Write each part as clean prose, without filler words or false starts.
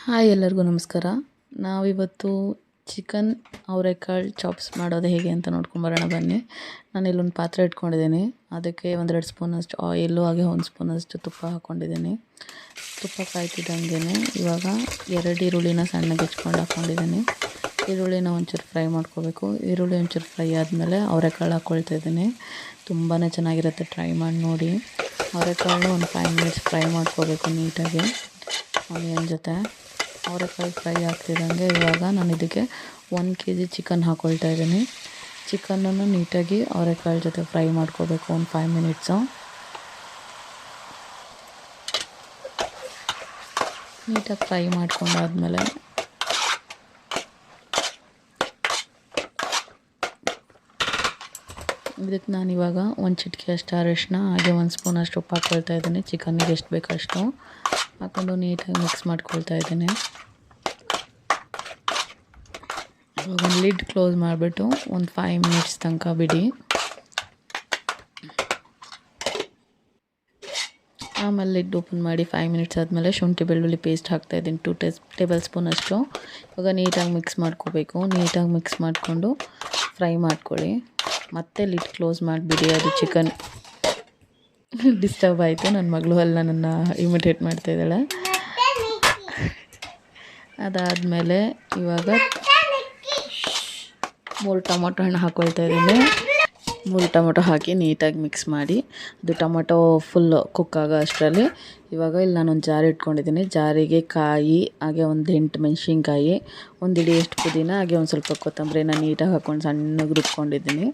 Hi ಎಲ್ಲರಿಗೂ ನಮಸ್ಕಾರ. ನಾವಿವತ್ತು ಚಿಕನ್ ಅವರೆಕಾಳು ಚಾಪ್ಸ್ ಮಾಡೋದು ಹೇಗೆ ಅಂತ ನೋಡ್ಕೊಂಬರೋಣ ಬನ್ನಿ. ನಾನು ಇಲ್ಲೊಂದು ಪಾತ್ರೆ ಇಟ್ಕೊಂಡಿದ್ದೀನಿ. ಅದಕ್ಕೆ 1-2 ಸ್ಪೂನಷ್ಟು ಆಯಿಲು ಹಾಗೆ 1 ಸ್ಪೂನಷ್ಟು ತುಪ್ಪ ಹಾಕ್ಕೊಂಡಿದ್ದೀನಿ. ತುಪ್ಪ ಕಾಯ್ತಿದ್ದಂಗೆ ಇವಾಗ 2 ಈರುಳ್ಳಿನ ಸಣ್ಣಗೆ ಹೆಚ್ಕೊಂಡು ಹಾಕ್ಕೊಂಡಿದ್ದೀನಿ. ಈರುಳ್ಳಿನ ಒಂಚೂರು ಫ್ರೈ ಮಾಡ್ಕೋಬೇಕು. ಈರುಳ್ಳಿ ಒಂಚೂರು ಫ್ರೈ ಆದಮೇಲೆ ಅವರೆಕಾಳು ಹಾಕ್ಕೊಳ್ತಾ ಇದ್ದೀನಿ. ತುಂಬಾ ಚೆನ್ನಾಗಿರುತ್ತೆ, ಟ್ರೈ ಮಾಡಿ ನೋಡಿ. ಅವರೆಕಾಳನ್ನ ಒಂದು 5 ಮಿನಿಟ್ಸ್ ಫ್ರೈ ಮಾಡ್ಕೋಬೇಕು ನೀಟಾಗಿ ಆನಿಯನ್ ಜೊತೆ. ಅವರೆಕಾಳು ಫ್ರೈ ಆಗ್ತಿದ್ದಂಗೆ ಇವಾಗ ನಾನು ಇದಕ್ಕೆ 1 kg ಚಿಕನ್ ಹಾಕ್ಕೊಳ್ತಾ ಇದ್ದೀನಿ. ಚಿಕನನ್ನು ನೀಟಾಗಿ ಅವರೆಕಾಳು ಜೊತೆ ಫ್ರೈ ಮಾಡ್ಕೋಬೇಕು ಒಂದು 5 ಮಿನಿಟ್ಸು. ನೀಟಾಗಿ ಫ್ರೈ ಮಾಡ್ಕೊಂಡಾದ್ಮೇಲೆ ಇದಕ್ಕೆ ನಾನಿವಾಗ 1 ಚಿಟಿಕೆ ಅಷ್ಟು ಅರಿಶಿನ ಹಾಗೆ 1 ಸ್ಪೂನಷ್ಟು ಉಪ್ಪು ಹಾಕ್ಕೊಳ್ತಾ ಇದ್ದೀನಿ. ಚಿಕನ್ನಿಗೆ ಎಷ್ಟು ಬೇಕೋ ಅಷ್ಟು ಹಾಕ್ಕೊಂಡು ನೀಟಾಗಿ ಮಿಕ್ಸ್ ಮಾಡ್ಕೊಳ್ತಾ ಇದ್ದೀನಿ. ಇವಾಗ ಒಂದು ಲಿಡ್ ಕ್ಲೋಸ್ ಮಾಡಿಬಿಟ್ಟು ಒಂದು 5 ಮಿನಿಟ್ಸ್ ತನಕ ಬಿಡಿ. ಆಮೇಲೆ ಲಿಡ್ ಓಪನ್ ಮಾಡಿ 5 ಮಿನಿಟ್ಸ್ ಆದಮೇಲೆ ಶುಂಠಿ ಬೆಳ್ಳುಳ್ಳಿ ಪೇಸ್ಟ್ ಹಾಕ್ತಾಯಿದ್ದೀನಿ 2 ಟೇಬಲ್ ಸ್ಪೂನಷ್ಟು. ಇವಾಗ ನೀಟಾಗಿ ಮಿಕ್ಸ್ ಮಾಡ್ಕೋಬೇಕು. ನೀಟಾಗಿ ಮಿಕ್ಸ್ ಮಾಡಿಕೊಂಡು ಫ್ರೈ ಮಾಡ್ಕೊಳ್ಳಿ. ಮತ್ತೆ ಲಿಡ್ ಕ್ಲೋಸ್ ಮಾಡಿಬಿಡಿ. ಅದು ಚಿಕನ್ ಡಿಸ್ಟರ್ಬ್ ಆಯಿತು, ನನ್ನ ಮಗಳು ಅಲ್ಲಿ ನನ್ನನ್ನು ಇಮಿಟೇಟ್ ಮಾಡ್ತಾಯಿದ್ದಾಳೆ. ಅದಾದಮೇಲೆ ಇವಾಗ 3 ಟೊಮೊಟೊ ಹಣ್ಣು ಹಾಕ್ಕೊಳ್ತಾ ಇದ್ದೀನಿ. 3 ಟೊಮೊಟೊ ಹಾಕಿ ನೀಟಾಗಿ ಮಿಕ್ಸ್ ಮಾಡಿ, ಅದು ಟೊಮೊಟೊ ಫುಲ್ ಕುಕ್ ಆಗೋ ಅಷ್ಟರಲ್ಲಿ ಇವಾಗ ಇಲ್ಲಿ ನಾನೊಂದು ಜಾರ್ ಇಟ್ಕೊಂಡಿದ್ದೀನಿ. ಜಾರಿಗೆ ಕಾಯಿ ಹಾಗೆ ಒಂದು 8 ಮೆಣಸಿನ್ಕಾಯಿ, ಒಂದು ಹಿಡಿಯಷ್ಟು ಪುದೀನ ಹಾಗೆ ಒಂದು ಸ್ವಲ್ಪ ಕೊತ್ತಂಬರಿನ ನೀಟಾಗಿ ಹಾಕ್ಕೊಂಡು ಸಣ್ಣಗೆ ರುಬ್ಕೊಂಡಿದ್ದೀನಿ.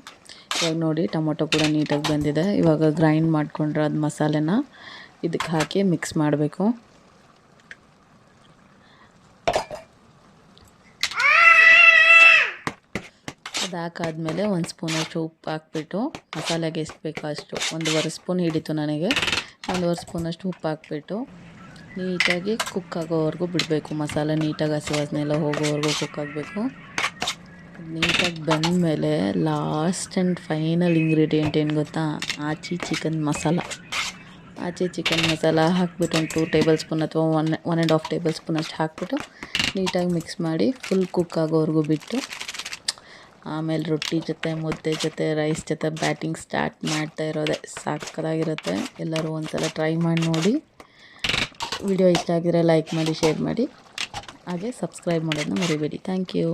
ಇವಾಗ ನೋಡಿ ಟೊಮೊಟೊ ಕೂಡ ನೀಟಾಗಿ ಬಂದಿದೆ. ಇವಾಗ ಗ್ರೈಂಡ್ ಮಾಡಿಕೊಂಡ್ರೆ ಅದು ಮಸಾಲೆನ ಇದಕ್ಕೆ ಹಾಕಿ ಮಿಕ್ಸ್ ಮಾಡಬೇಕು. ಅದು ಹಾಕಾದ್ಮೇಲೆ 1 ಸ್ಪೂನಷ್ಟು ಉಪ್ಪು ಹಾಕ್ಬಿಟ್ಟು ಮಸಾಲೆಗೆ ಎಷ್ಟು ಬೇಕೋ ಅಷ್ಟು 1.5 ಸ್ಪೂನ್ ಹಿಡಿತು ನನಗೆ. 1.5 ಸ್ಪೂನಷ್ಟು ಉಪ್ಪು ಹಾಕ್ಬಿಟ್ಟು ನೀಟಾಗಿ ಕುಕ್ ಆಗೋವರೆಗೂ ಬಿಡಬೇಕು. ಮಸಾಲೆ ನೀಟಾಗಿ ಹಸಿ ವಾಸನೆ ಎಲ್ಲ ಹೋಗೋವರೆಗೂ ಕುಕ್ ಆಗಬೇಕು. ನೀಟಾಗಿ ಬಂದಮೇಲೆ ಲಾಸ್ಟ್ ಆ್ಯಂಡ್ ಫೈನಲ್ ಇಂಗ್ರೀಡಿಯೆಂಟ್ ಏನು ಗೊತ್ತಾ, ಆಚಿ ಚಿಕನ್ ಮಸಾಲ. ಆಚಿ ಚಿಕನ್ ಮಸಾಲ ಹಾಕ್ಬಿಟ್ಟು ಒಂದು 2 ಟೇಬಲ್ ಸ್ಪೂನ್ ಅಥವಾ 1.5 ಟೇಬಲ್ ಸ್ಪೂನ್ ಅಷ್ಟು ಹಾಕ್ಬಿಟ್ಟು ನೀಟಾಗಿ ಮಿಕ್ಸ್ ಮಾಡಿ ಫುಲ್ ಕುಕ್ ಆಗೋವರೆಗೂ ಬಿಟ್ಟು ಆಮೇಲೆ ರೊಟ್ಟಿ ಜೊತೆ, ಮುದ್ದೆ ಜೊತೆ, ರೈಸ್ ಜೊತೆ ಬ್ಯಾಟಿಂಗ್ ಸ್ಟಾರ್ಟ್ ಮಾಡ್ತಾ ಇರೋದೆ ಸಕ್ಕತ್ತಾಗಿರುತ್ತೆ. ಎಲ್ಲರೂ ಒಂದ್ಸಲ ಟ್ರೈ ಮಾಡಿ ನೋಡಿ. ವಿಡಿಯೋ ಇಷ್ಟ ಆಗಿದ್ರೆ ಲೈಕ್ ಮಾಡಿ, ಶೇರ್ ಮಾಡಿ, ಹಾಗೆ ಸಬ್ಸ್ಕ್ರೈಬ್ ಮಾಡೋದನ್ನ ಮರಿಬೇಡಿ. Thank you.